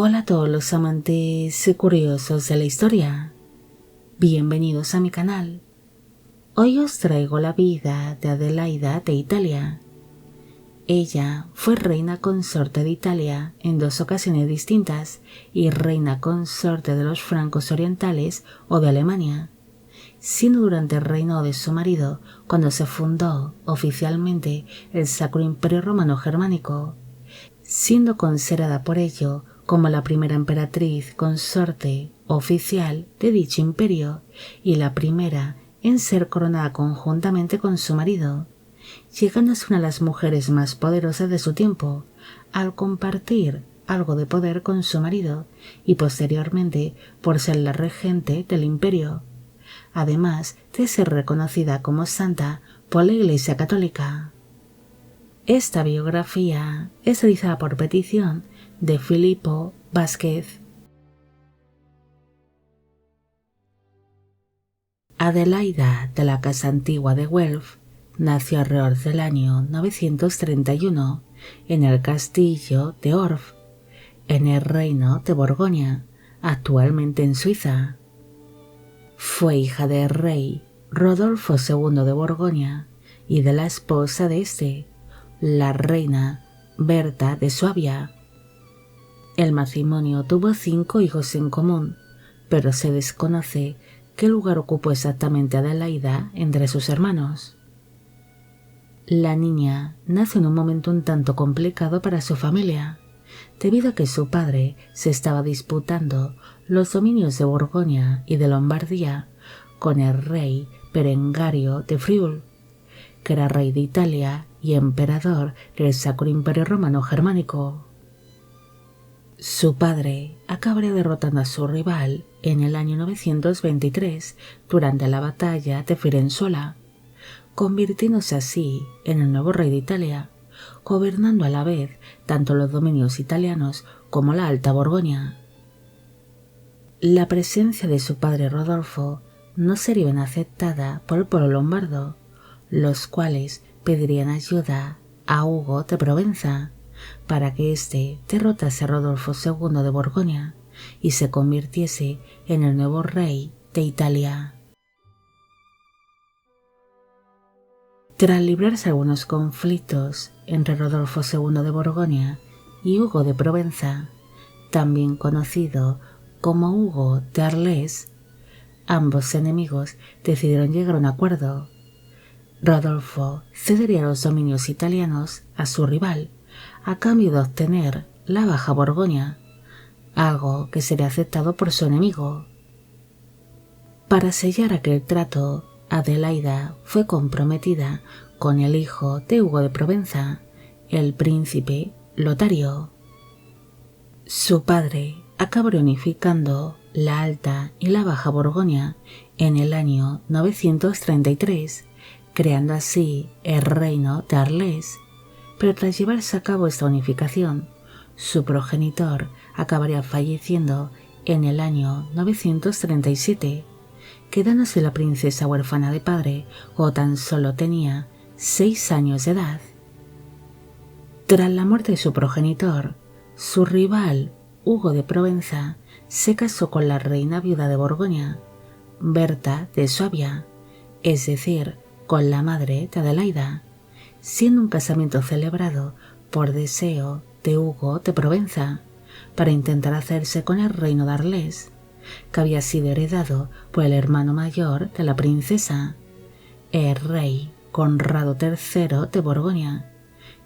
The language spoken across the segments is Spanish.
Hola a todos los amantes y curiosos de la historia. Bienvenidos a mi canal. Hoy os traigo la vida de Adelaida de Italia. Ella fue reina consorte de Italia en dos ocasiones distintas y reina consorte de los francos orientales o de Alemania, siendo durante el reinado de su marido cuando se fundó oficialmente el Sacro Imperio Romano Germánico, siendo considerada por ello como la primera emperatriz consorte oficial de dicho imperio y la primera en ser coronada conjuntamente con su marido, llegando a ser una de las mujeres más poderosas de su tiempo, al compartir algo de poder con su marido y posteriormente por ser la regente del imperio, además de ser reconocida como santa por la Iglesia Católica. Esta biografía es realizada por petición de Filippo Vázquez. Adelaida de la Casa Antigua de Guelph nació alrededor del año 931 en el castillo de Orff, en el reino de Borgoña, actualmente en Suiza. Fue hija del rey Rodolfo II de Borgoña y de la esposa de este, la reina Berta de Suabia. El matrimonio tuvo 5 hijos en común, pero se desconoce qué lugar ocupó exactamente Adelaida entre sus hermanos. La niña nace en un momento un tanto complicado para su familia, debido a que su padre se estaba disputando los dominios de Borgoña y de Lombardía con el rey Berengario de Friuli, que era rey de Italia y emperador del Sacro Imperio Romano Germánico. Su padre acabaría derrotando a su rival en el año 923 durante la batalla de Firenzuola, convirtiéndose así en el nuevo rey de Italia, gobernando a la vez tanto los dominios italianos como la Alta Borgoña. La presencia de su padre Rodolfo no sería bien aceptada por el pueblo lombardo, los cuales pedirían ayuda a Hugo de Provenza para que éste derrotase a Rodolfo II de Borgoña y se convirtiese en el nuevo rey de Italia. Tras librarse algunos conflictos entre Rodolfo II de Borgoña y Hugo de Provenza, también conocido como Hugo de Arles, ambos enemigos decidieron llegar a un acuerdo. Rodolfo cedería los dominios italianos a su rival a cambio de obtener la Baja Borgoña, algo que sería aceptado por su enemigo. Para sellar aquel trato, Adelaida fue comprometida con el hijo de Hugo de Provenza, el príncipe Lotario. Su padre acabó unificando la Alta y la Baja Borgoña en el año 933, creando así el reino de Arles, pero tras llevarse a cabo esta unificación, su progenitor acabaría falleciendo en el año 937, quedándose la princesa huérfana de padre cuando tan solo tenía 6 años de edad. Tras la muerte de su progenitor, su rival, Hugo de Provenza, se casó con la reina viuda de Borgoña, Berta de Suabia, es decir, con la madre de Adelaida, siendo un casamiento celebrado por deseo de Hugo de Provenza para intentar hacerse con el reino de Arles, que había sido heredado por el hermano mayor de la princesa, el rey Conrado III de Borgoña,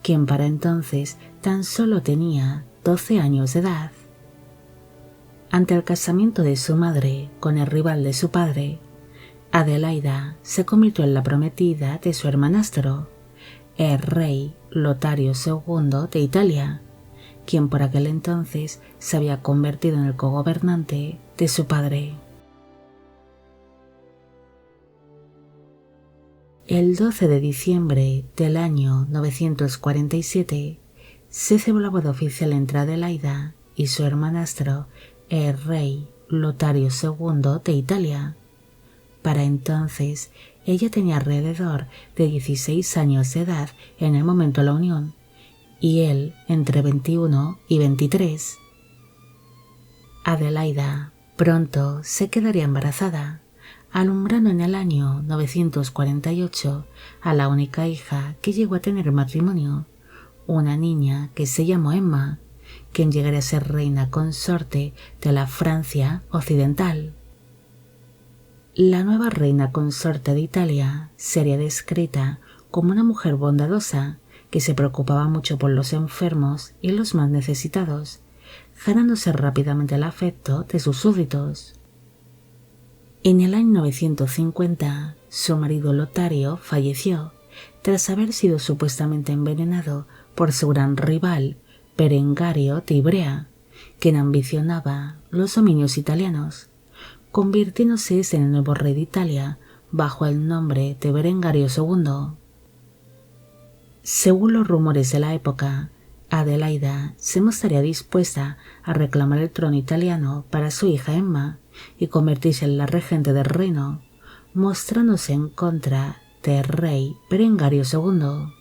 quien para entonces tan solo tenía 12 años de edad. Ante el casamiento de su madre con el rival de su padre, Adelaida se convirtió en la prometida de su hermanastro, el rey Lotario II de Italia, quien por aquel entonces se había convertido en el cogobernante de su padre. El 12 de diciembre del año 947 se celebró la boda oficial entre Adelaida y su hermanastro, el rey Lotario II de Italia. Para entonces, ella tenía alrededor de 16 años de edad en el momento de la unión, y él entre 21 y 23. Adelaida pronto se quedaría embarazada, alumbrando en el año 948 a la única hija que llegó a tener matrimonio, una niña que se llamó Emma, quien llegaría a ser reina consorte de la Francia occidental. La nueva reina consorte de Italia sería descrita como una mujer bondadosa que se preocupaba mucho por los enfermos y los más necesitados, ganándose rápidamente el afecto de sus súbditos. En el año 950, su marido Lotario falleció tras haber sido supuestamente envenenado por su gran rival Berengario de Ivrea, quien ambicionaba los dominios italianos, convirtiéndose en el nuevo rey de Italia bajo el nombre de Berengario II. Según los rumores de la época, Adelaida se mostraría dispuesta a reclamar el trono italiano para su hija Emma y convertirse en la regente del reino, mostrándose en contra del rey Berengario II.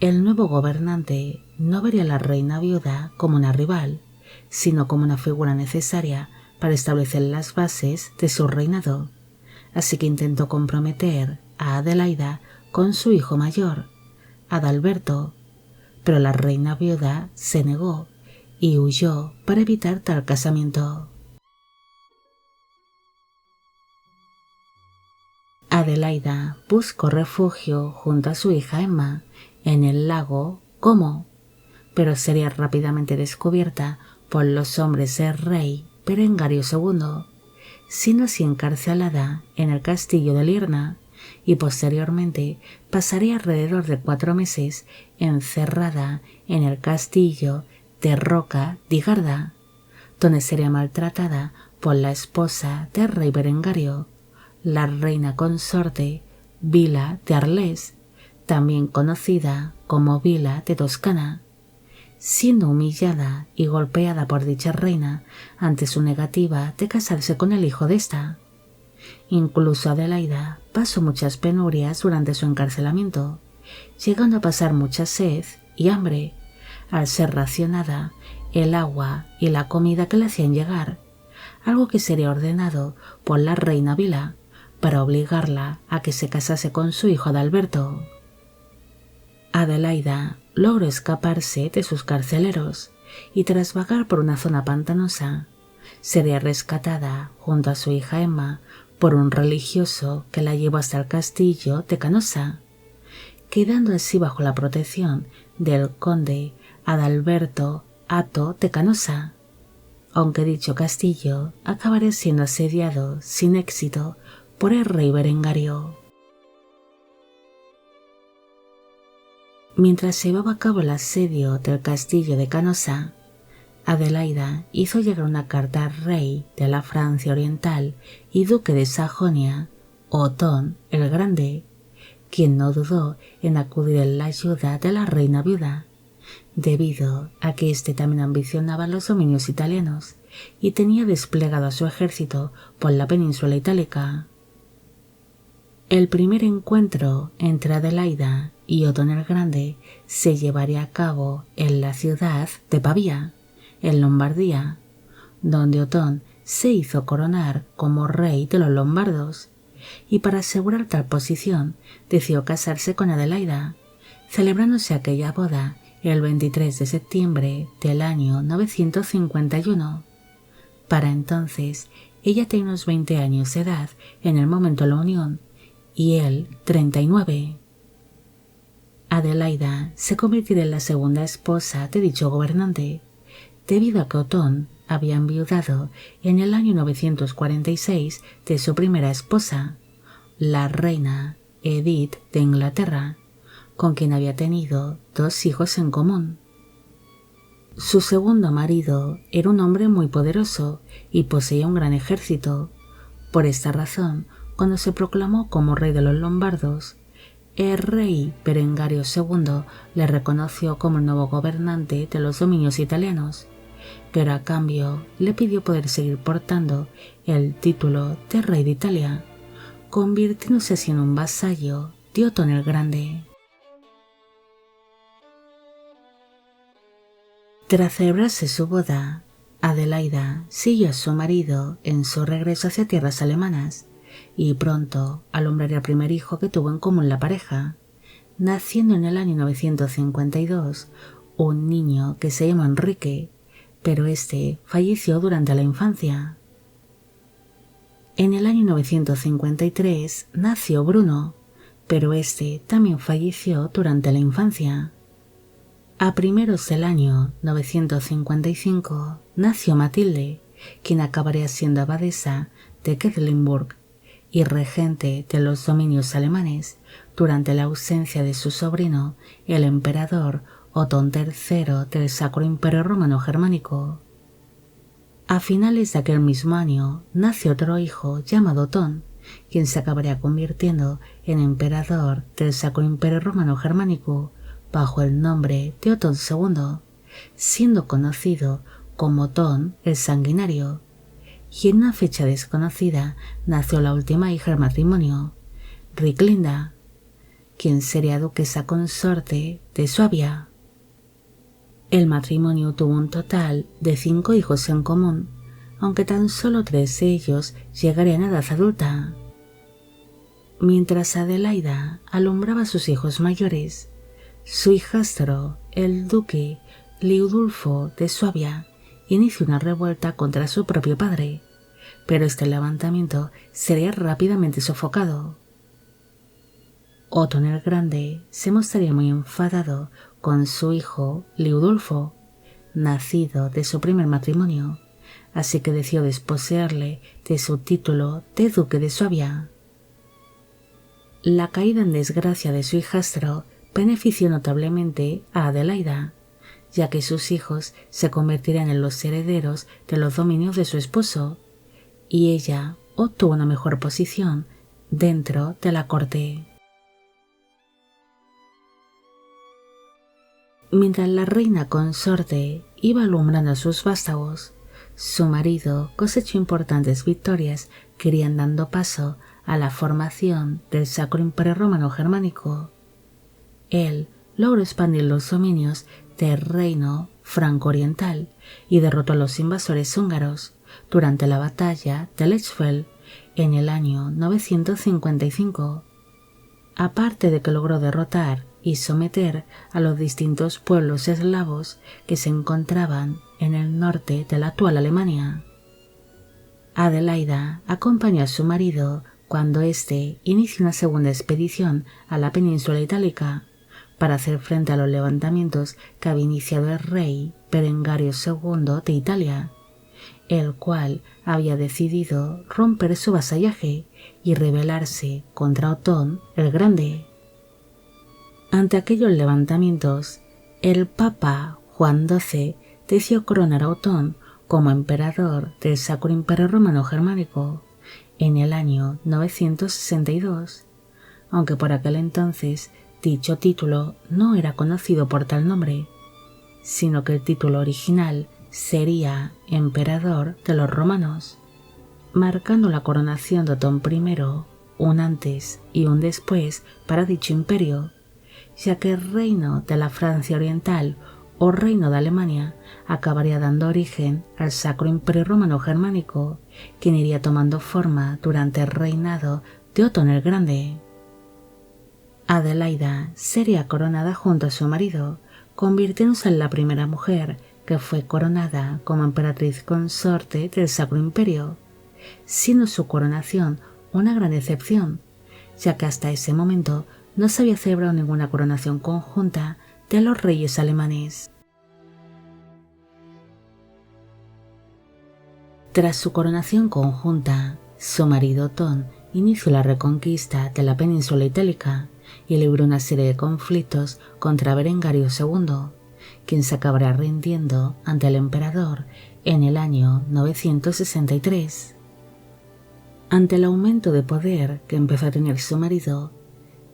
El nuevo gobernante no vería a la reina viuda como una rival, sino como una figura necesaria para establecer las bases de su reinado, así que intentó comprometer a Adelaida con su hijo mayor, Adalberto, pero la reina viuda se negó y huyó para evitar tal casamiento. Adelaida buscó refugio junto a su hija Emma en el lago Como, pero sería rápidamente descubierta por los hombres del rey Berengario II, siendo así encarcelada en el castillo de Lirna y posteriormente pasaría alrededor de 4 meses encerrada en el castillo de Roca di Garda, donde sería maltratada por la esposa del rey Berengario, la reina consorte Vila de Arles, también conocida como Vila de Toscana, siendo humillada y golpeada por dicha reina ante su negativa de casarse con el hijo de esta. Incluso Adelaida pasó muchas penurias durante su encarcelamiento, llegando a pasar mucha sed y hambre, al ser racionada el agua y la comida que le hacían llegar, algo que sería ordenado por la reina Vila para obligarla a que se casase con su hijo Adalberto. Adelaida logró escaparse de sus carceleros y tras vagar por una zona pantanosa, sería rescatada junto a su hija Emma por un religioso que la llevó hasta el castillo de Canosa, quedando así bajo la protección del conde Adalberto Atto de Canosa, aunque dicho castillo acabaría siendo asediado sin éxito por el rey Berengario. Mientras se llevaba a cabo el asedio del castillo de Canosa, Adelaida hizo llegar una carta al rey de la Francia Oriental y duque de Sajonia, Otón el Grande, quien no dudó en acudir en la ayuda de la reina viuda, debido a que éste también ambicionaba los dominios italianos y tenía desplegado a su ejército por la península itálica. El primer encuentro entre Adelaida y Otón el Grande se llevaría a cabo en la ciudad de Pavía, en Lombardía, donde Otón se hizo coronar como rey de los lombardos, y para asegurar tal posición decidió casarse con Adelaida, celebrándose aquella boda el 23 de septiembre del año 951. Para entonces, ella tenía unos 20 años de edad en el momento de la unión, y él 39. Adelaida se convertiría en la segunda esposa de dicho gobernante, debido a que Otón había enviudado en el año 946 de su primera esposa, la reina Edith de Inglaterra, con quien había tenido 2 hijos en común. Su segundo marido era un hombre muy poderoso y poseía un gran ejército. Por esta razón, cuando se proclamó como rey de los lombardos, el rey Berengario II le reconoció como el nuevo gobernante de los dominios italianos, pero a cambio le pidió poder seguir portando el título de rey de Italia, convirtiéndose así en un vasallo de Otón el Grande. Tras celebrarse su boda, Adelaida siguió a su marido en su regreso hacia tierras alemanas y pronto alumbraría el primer hijo que tuvo en común la pareja, naciendo en el año 952 un niño que se llamó Enrique, pero este falleció durante la infancia. En el año 953 nació Bruno, pero este también falleció durante la infancia. A primeros del año 955 nació Matilde, quien acabaría siendo abadesa de Quedlinburg y regente de los dominios alemanes durante la ausencia de su sobrino, el emperador Otón III del Sacro Imperio Romano Germánico. A finales de aquel mismo año nació otro hijo llamado Otón, quien se acabaría convirtiendo en emperador del Sacro Imperio Romano Germánico bajo el nombre de Otón II, siendo conocido como Otón el Sanguinario, y en una fecha desconocida nació la última hija del matrimonio, Riclinda, quien sería duquesa consorte de Suabia. El matrimonio tuvo un total de 5 hijos en común, aunque tan solo 3 de ellos llegarían a edad adulta. Mientras Adelaida alumbraba a sus hijos mayores, su hijastro, el duque Liudolfo de Suabia, inició una revuelta contra su propio padre, pero este levantamiento sería rápidamente sofocado. Otón el Grande se mostraría muy enfadado con su hijo Liudolfo, nacido de su primer matrimonio, así que decidió desposeerle de su título de duque de Suabia. La caída en desgracia de su hijastro benefició notablemente a Adelaida, ya que sus hijos se convertirían en los herederos de los dominios de su esposo, y ella obtuvo una mejor posición dentro de la corte. Mientras la reina consorte iba alumbrando a sus vástagos, su marido cosechó importantes victorias que irían dando paso a la formación del Sacro Imperio Romano Germánico. Él logró expandir los dominios del reino franco-oriental y derrotó a los invasores húngaros durante la batalla de Lechfeld en el año 955. Aparte de que logró derrotar y someter a los distintos pueblos eslavos que se encontraban en el norte de la actual Alemania. Adelaida acompañó a su marido cuando éste inició una segunda expedición a la península itálica para hacer frente a los levantamientos que había iniciado el rey Berengario II de Italia, el cual había decidido romper su vasallaje y rebelarse contra Otón el Grande. Ante aquellos levantamientos, el Papa Juan XII decidió coronar a Otón como emperador del Sacro Imperio Romano Germánico en el año 962, aunque por aquel entonces dicho título no era conocido por tal nombre, sino que el título original sería Emperador de los Romanos, marcando la coronación de Otón I, un antes y un después para dicho imperio, ya que el reino de la Francia Oriental o reino de Alemania acabaría dando origen al Sacro Imperio Romano Germánico, quien iría tomando forma durante el reinado de Otón el Grande. Adelaida sería coronada junto a su marido, convirtiéndose en la primera mujer que fue coronada como emperatriz consorte del Sacro Imperio, siendo su coronación una gran excepción, ya que hasta ese momento no se había celebrado ninguna coronación conjunta de los reyes alemanes. Tras su coronación conjunta, su marido Otón inició la reconquista de la península itálica y libró una serie de conflictos contra Berengario II, quien se acabará rindiendo ante el emperador en el año 963. Ante el aumento de poder que empezó a tener su marido,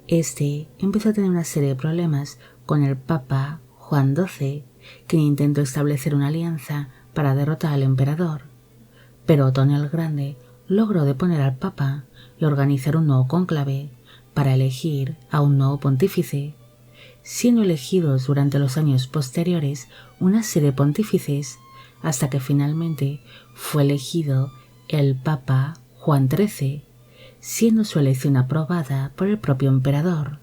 este empezó a tener una serie de problemas con el Papa Juan XII, quien intentó establecer una alianza para derrotar al emperador, pero Otón el Grande logró deponer al Papa y organizar un nuevo cónclave para elegir a un nuevo pontífice, siendo elegidos durante los años posteriores una serie de pontífices, hasta que finalmente fue elegido el Papa Juan XIII, siendo su elección aprobada por el propio emperador.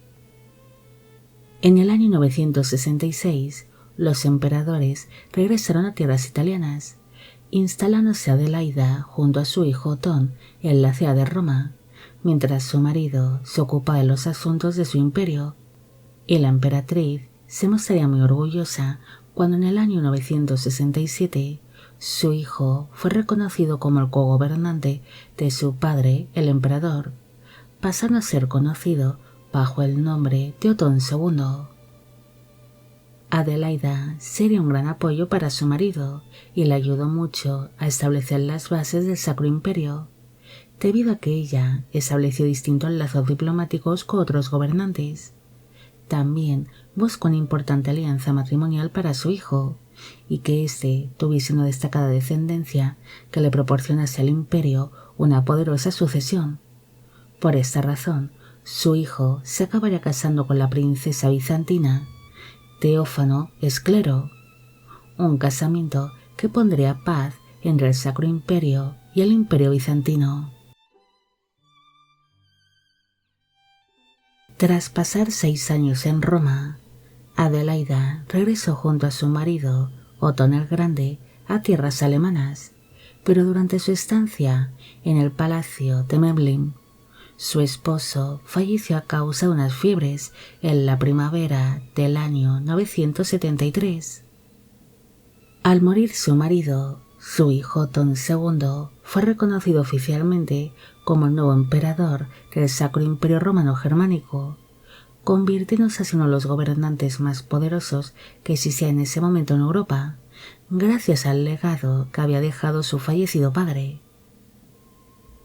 En el año 966, los emperadores regresaron a tierras italianas, instalándose Adelaida junto a su hijo Otón en la ciudad de Roma, mientras su marido se ocupaba de los asuntos de su imperio, y la emperatriz se mostraría muy orgullosa cuando en el año 967 su hijo fue reconocido como el cogobernante de su padre, el emperador, pasando a ser conocido bajo el nombre de Otón II. Adelaida sería un gran apoyo para su marido y le ayudó mucho a establecer las bases del Sacro Imperio, debido a que ella estableció distintos lazos diplomáticos con otros gobernantes. También buscó una importante alianza matrimonial para su hijo, y que éste tuviese una destacada descendencia que le proporcionase al imperio una poderosa sucesión. Por esta razón, su hijo se acabaría casando con la princesa bizantina Teófano Esclero, un casamiento que pondría paz entre el Sacro Imperio y el Imperio Bizantino. Tras pasar 6 años en Roma, Adelaida regresó junto a su marido, Otón el Grande, a tierras alemanas, pero durante su estancia en el palacio de Memling, su esposo falleció a causa de unas fiebres en la primavera del año 973. Al morir su marido, su hijo Otón II fue reconocido oficialmente como el nuevo emperador del Sacro Imperio Romano Germánico, convirtiéndose así en uno de los gobernantes más poderosos que existía en ese momento en Europa, gracias al legado que había dejado su fallecido padre.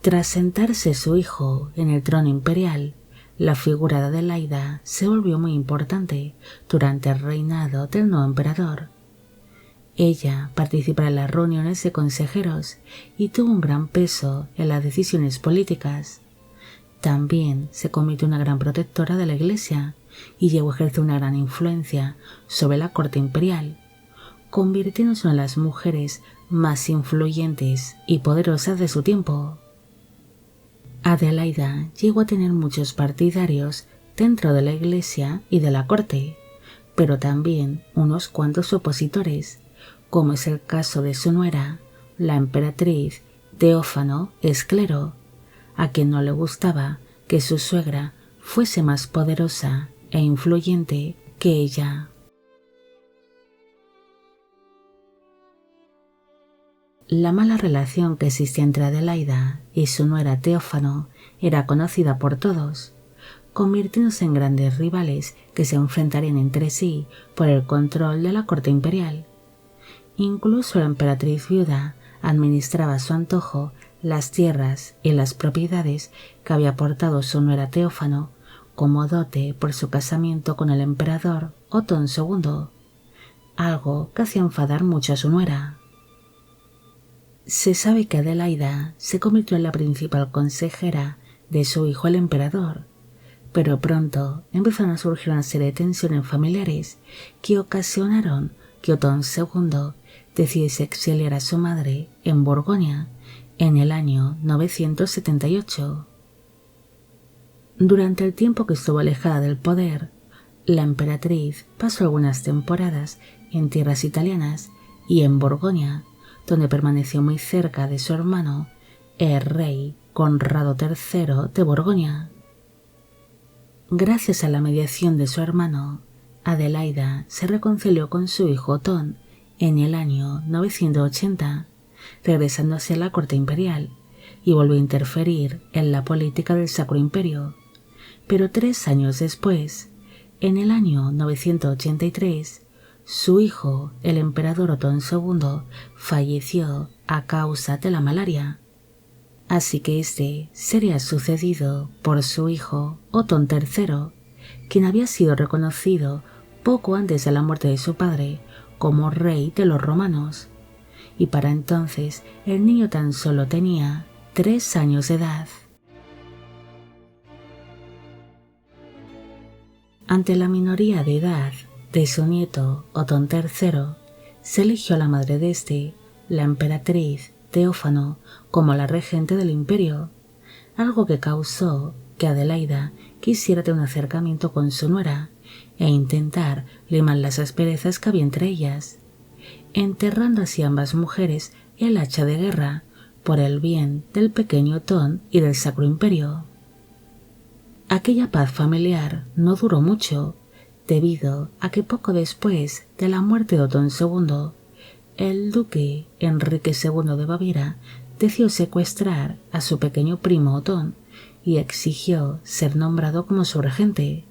Tras sentarse su hijo en el trono imperial, la figura de Adelaida se volvió muy importante durante el reinado del nuevo emperador. Ella participará en las reuniones de consejeros y tuvo un gran peso en las decisiones políticas. También se convirtió en una gran protectora de la Iglesia y llegó a ejercer una gran influencia sobre la corte imperial, convirtiéndose en una de las mujeres más influyentes y poderosas de su tiempo. Adelaida llegó a tener muchos partidarios dentro de la Iglesia y de la corte, pero también unos cuantos opositores, como es el caso de su nuera, la emperatriz Teófano Esclero, a quien no le gustaba que su suegra fuese más poderosa e influyente que ella. La mala relación que existía entre Adelaida y su nuera Teófano era conocida por todos, convirtiéndose en grandes rivales que se enfrentarían entre sí por el control de la corte imperial. Incluso la emperatriz viuda administraba a su antojo las tierras y las propiedades que había aportado su nuera Teófano como dote por su casamiento con el emperador Otón II, algo que hacía enfadar mucho a su nuera. Se sabe que Adelaida se convirtió en la principal consejera de su hijo el emperador, pero pronto empezaron a surgir una serie de tensiones familiares que ocasionaron que Otón II decidiese exiliar a su madre en Borgoña en el año 978. Durante el tiempo que estuvo alejada del poder, la emperatriz pasó algunas temporadas en tierras italianas y en Borgoña, donde permaneció muy cerca de su hermano, el rey Conrado III de Borgoña. Gracias a la mediación de su hermano, Adelaida se reconcilió con su hijo Otón en el año 980, regresando hacia la corte imperial, y volvió a interferir en la política del Sacro Imperio. Pero 3 años después, en el año 983, su hijo, el emperador Otón II, falleció a causa de la malaria, así que este sería sucedido por su hijo Otón III, quien había sido reconocido poco antes de la muerte de su padre como rey de los romanos, y para entonces el niño tan solo tenía 3 años de edad. Ante la minoría de edad de su nieto Otón III, se eligió a la madre de este la emperatriz Teófano como la regente del imperio, algo que causó que Adelaida quisiera tener un acercamiento con su nuera e intentar limar las asperezas que había entre ellas, enterrando así a ambas mujeres el hacha de guerra por el bien del pequeño Otón y del Sacro Imperio. Aquella paz familiar no duró mucho, debido a que poco después de la muerte de Otón II, el duque Enrique II de Baviera decidió secuestrar a su pequeño primo Otón y exigió ser nombrado como su regente.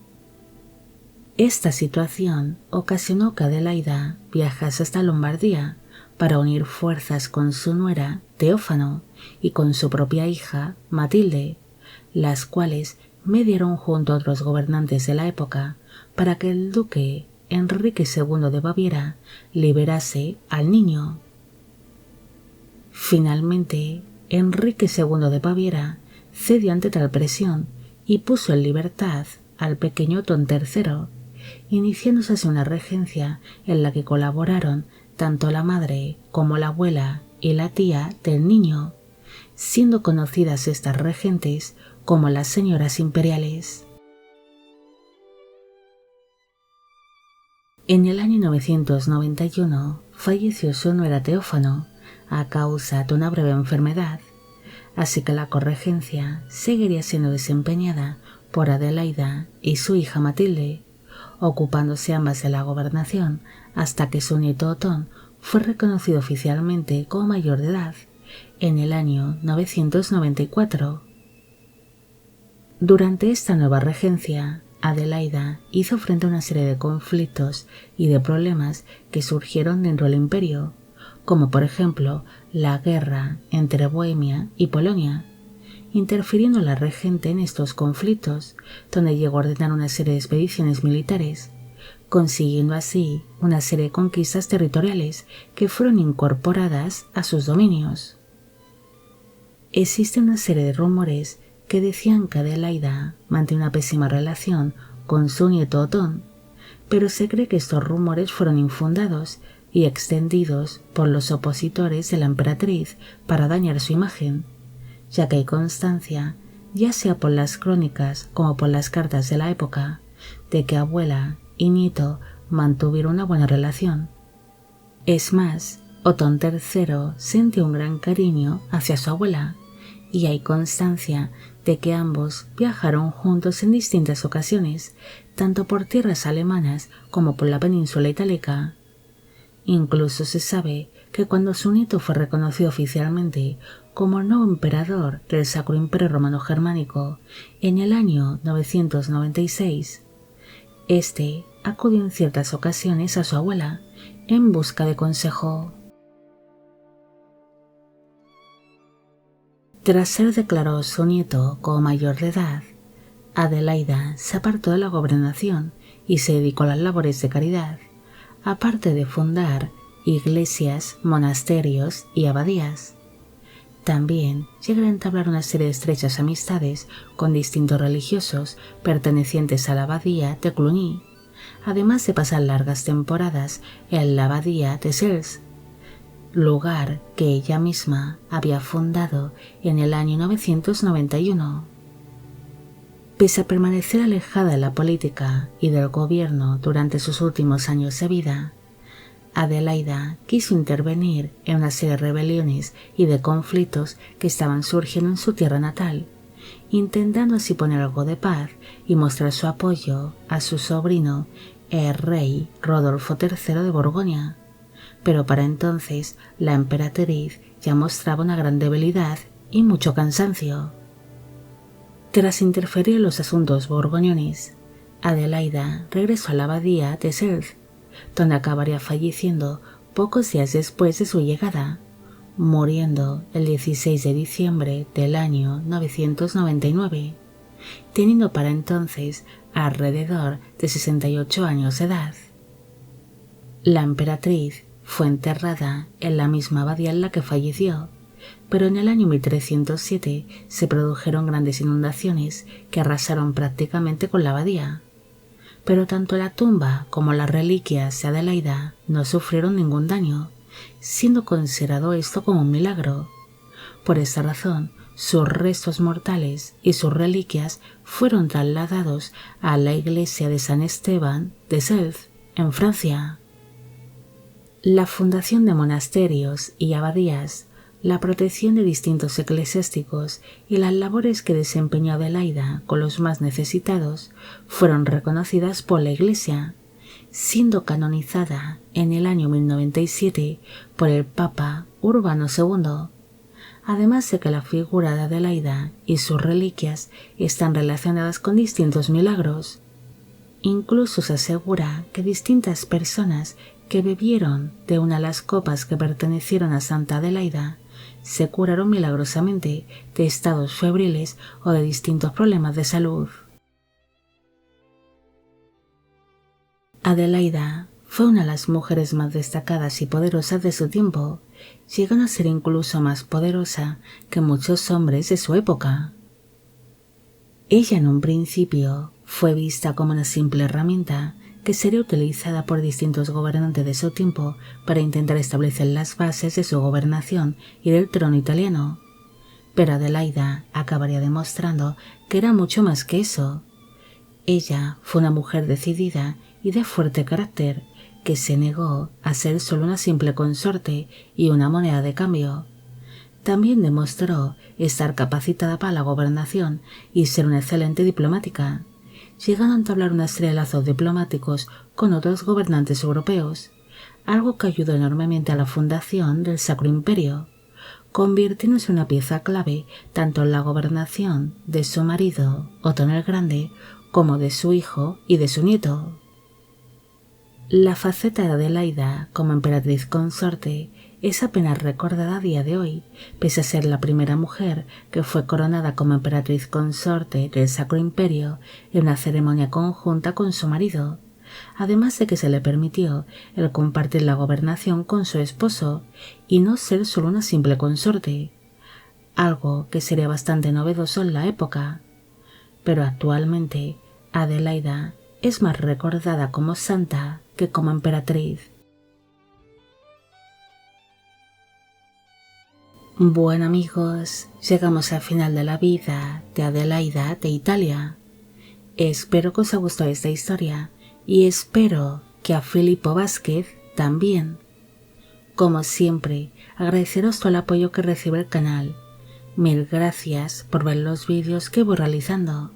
Esta situación ocasionó que Adelaida viajase hasta Lombardía para unir fuerzas con su nuera Teófano y con su propia hija Matilde, las cuales mediaron junto a otros gobernantes de la época para que el duque Enrique II de Baviera liberase al niño. Finalmente, Enrique II de Baviera cedió ante tal presión y puso en libertad al pequeño Otón III, iniciándose así una regencia en la que colaboraron tanto la madre como la abuela y la tía del niño, siendo conocidas estas regentes como las señoras imperiales. En el año 991 falleció su nuera Teófano a causa de una breve enfermedad, así que la corregencia seguiría siendo desempeñada por Adelaida y su hija Matilde, ocupándose ambas de la gobernación hasta que su nieto Otón fue reconocido oficialmente como mayor de edad en el año 994. Durante esta nueva regencia, Adelaida hizo frente a una serie de conflictos y de problemas que surgieron dentro del imperio, como por ejemplo la guerra entre Bohemia y Polonia, interfiriendo la regente en estos conflictos, donde llegó a ordenar una serie de expediciones militares, consiguiendo así una serie de conquistas territoriales que fueron incorporadas a sus dominios. Existe una serie de rumores que decían que Adelaida mantenía una pésima relación con su nieto Otón, pero se cree que estos rumores fueron infundados y extendidos por los opositores de la emperatriz para dañar su imagen, ya que hay constancia, ya sea por las crónicas como por las cartas de la época, de que abuela y nieto mantuvieron una buena relación. Es más, Otón III sentía un gran cariño hacia su abuela, y hay constancia de que ambos viajaron juntos en distintas ocasiones, tanto por tierras alemanas como por la península itálica. Incluso se sabe que cuando su nieto fue reconocido oficialmente como nuevo emperador del Sacro Imperio Romano Germánico en el año 996, este acudió en ciertas ocasiones a su abuela en busca de consejo. Tras ser declarado su nieto como mayor de edad, Adelaida se apartó de la gobernación y se dedicó a las labores de caridad, aparte de fundar iglesias, monasterios y abadías. También llegó a entablar una serie de estrechas amistades con distintos religiosos pertenecientes a la abadía de Cluny, además de pasar largas temporadas en la abadía de Sels, lugar que ella misma había fundado en el año 991. Pese a permanecer alejada de la política y del gobierno durante sus últimos años de vida, Adelaida quiso intervenir en una serie de rebeliones y de conflictos que estaban surgiendo en su tierra natal, intentando así poner algo de paz y mostrar su apoyo a su sobrino, el rey Rodolfo III de Borgoña. Pero para entonces la emperatriz ya mostraba una gran debilidad y mucho cansancio. Tras interferir en los asuntos borgoñones, Adelaida regresó a la abadía de Sels, donde acabaría falleciendo pocos días después de su llegada, muriendo el 16 de diciembre del año 999, teniendo para entonces alrededor de 68 años de edad. La emperatriz fue enterrada en la misma abadía en la que falleció, pero en el año 1307 se produjeron grandes inundaciones que arrasaron prácticamente con la abadía. Pero tanto la tumba como las reliquias de Adelaida no sufrieron ningún daño, siendo considerado esto como un milagro. Por esta razón, sus restos mortales y sus reliquias fueron trasladados a la iglesia de San Esteban de Seltz, en Francia. La fundación de monasterios y abadías, la protección de distintos eclesiásticos y las labores que desempeñó Adelaida con los más necesitados fueron reconocidas por la Iglesia, siendo canonizada en el año 1097 por el Papa Urbano II, además de que la figura de Adelaida y sus reliquias están relacionadas con distintos milagros. Incluso se asegura que distintas personas que bebieron de una de las copas que pertenecieron a Santa Adelaida se curaron milagrosamente de estados febriles o de distintos problemas de salud. Adelaida fue una de las mujeres más destacadas y poderosas de su tiempo, llegando a ser incluso más poderosa que muchos hombres de su época. Ella en un principio fue vista como una simple herramienta que sería utilizada por distintos gobernantes de su tiempo para intentar establecer las bases de su gobernación y del trono italiano. Pero Adelaida acabaría demostrando que era mucho más que eso. Ella fue una mujer decidida y de fuerte carácter que se negó a ser solo una simple consorte y una moneda de cambio. También demostró estar capacitada para la gobernación y ser una excelente diplomática, llegando a entablar una serie de lazos diplomáticos con otros gobernantes europeos, algo que ayudó enormemente a la fundación del Sacro Imperio, convirtiéndose en una pieza clave tanto en la gobernación de su marido, Otón el Grande, como de su hijo y de su nieto. La faceta de Adelaida como emperatriz consorte es apenas recordada a día de hoy, pese a ser la primera mujer que fue coronada como emperatriz consorte del Sacro Imperio en una ceremonia conjunta con su marido, además de que se le permitió el compartir la gobernación con su esposo y no ser solo una simple consorte, algo que sería bastante novedoso en la época. Pero actualmente Adelaida es más recordada como santa que como emperatriz. Bueno amigos, llegamos al final de la vida de Adelaida de Italia. Espero que os haya gustado esta historia y espero que a Filippo Vázquez también. Como siempre, agradeceros todo el apoyo que recibe el canal. Mil gracias por ver los vídeos que voy realizando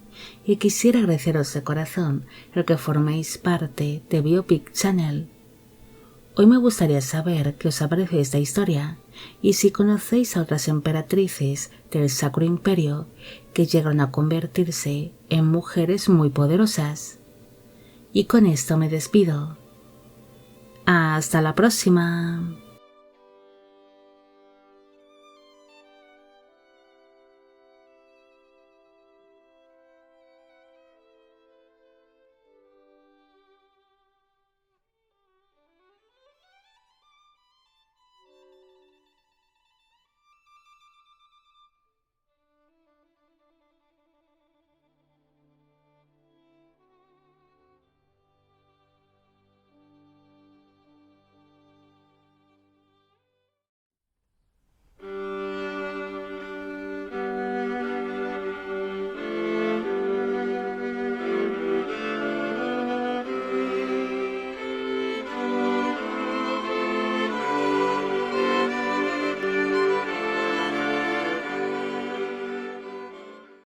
y quisiera agradeceros de corazón el que forméis parte de Biopic Channel. Hoy me gustaría saber qué os ha parecido esta historia y si conocéis a otras emperatrices del Sacro Imperio que llegaron a convertirse en mujeres muy poderosas. Y con esto me despido. ¡Hasta la próxima!